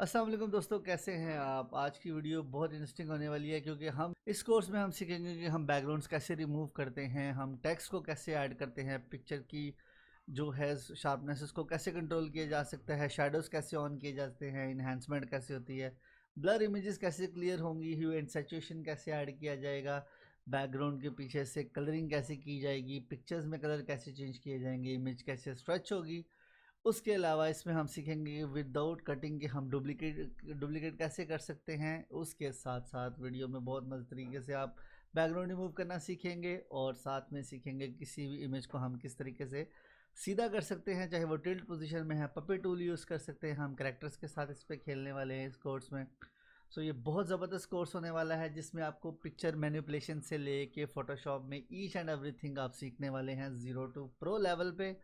अस्सलाम वालेकुम दोस्तों, कैसे हैं आप। आज की वीडियो बहुत इंटरेस्टिंग होने वाली है क्योंकि हम इस कोर्स में हम सीखेंगे कि हम बैकग्राउंड्स कैसे रिमूव करते हैं, हम टेक्स्ट को कैसे ऐड करते हैं, पिक्चर की जो है शार्पनेस उसको कैसे कंट्रोल किया जा सकता है, शैडोज़ कैसे ऑन किए जाते हैं, इन्हांसमेंट कैसे होती है, ब्लर इमेजेस कैसे क्लियर होंगी, ह्यू एंड सैचुरेशन कैसे ऐड किया जाएगा, बैकग्राउंड के पीछे से कलरिंग कैसे की जाएगी, पिक्चर्स में कलर कैसे चेंज किए जाएंगे, इमेज कैसे स्ट्रेच होगी। उसके अलावा इसमें हम सीखेंगे विदाउट कटिंग के हम डुप्लीकेट कैसे कर सकते हैं। उसके साथ साथ वीडियो में बहुत मज़े तरीके से आप बैकग्राउंड रिमूव करना सीखेंगे और साथ में सीखेंगे किसी भी इमेज को हम किस तरीके से सीधा कर सकते हैं, चाहे वो टिल्ट पोजीशन में है, पपेट टूल यूज़ कर सकते हैं, हम कैरेक्टर्स के साथ इस पर खेलने वाले हैं इस कोर्स में। सो ये बहुत ज़बरदस्त कोर्स होने वाला है जिसमें आपको पिक्चर मैनिपुलेशन से लेके फोटोशॉप में ईच एंड एवरीथिंग आप सीखने वाले हैं 0 to Pro लेवल पे।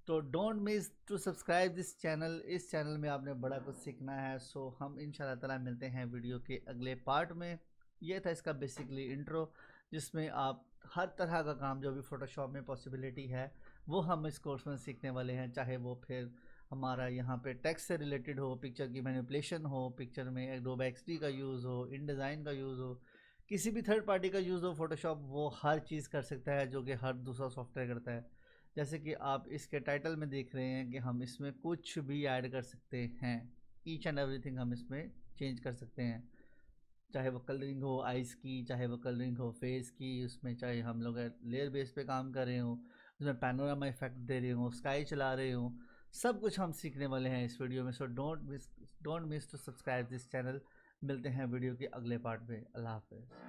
तो don't miss to subscribe this channel. इस चैनल में आपने बड़ा कुछ सीखना है। सो हम इंशाल्लाह ताला मिलते हैं वीडियो के अगले पार्ट में। ये था इसका बेसिकली इंट्रो जिसमें आप हर तरह का काम जो भी फ़ोटोशॉप में पॉसिबिलिटी है वो हम इस कोर्स में सीखने वाले हैं, चाहे वो फिर हमारा यहाँ पे टेक्स्ट से रिलेटेड हो, पिक्चर की मैनिपुलेशन हो, पिक्चर में एडोब एक्सडी का यूज़ हो, इन डिज़ाइन का यूज़ हो, किसी भी थर्ड पार्टी का यूज़ हो, फोटोशॉप वो हर चीज़ कर सकता है जो कि हर दूसरा सॉफ्टवेयर करता है। जैसे कि आप इसके टाइटल में देख रहे हैं कि हम इसमें कुछ भी ऐड कर सकते हैं, ईच एंड एवरीथिंग हम इसमें चेंज कर सकते हैं, चाहे वो कलरिंग हो आइज़ की, चाहे वो कलरिंग हो फेस की, उसमें चाहे हम लोग लेयर बेस पे काम कर रहे हो, उसमें पैनोरामा इफेक्ट दे रहे हो, स्काई चला रहे हो, सब कुछ हम सीखने वाले हैं इस वीडियो में। So don't miss to subscribe this channel. मिलते हैं वीडियो के अगले पार्ट में। अल्लाह हाफ़िज़।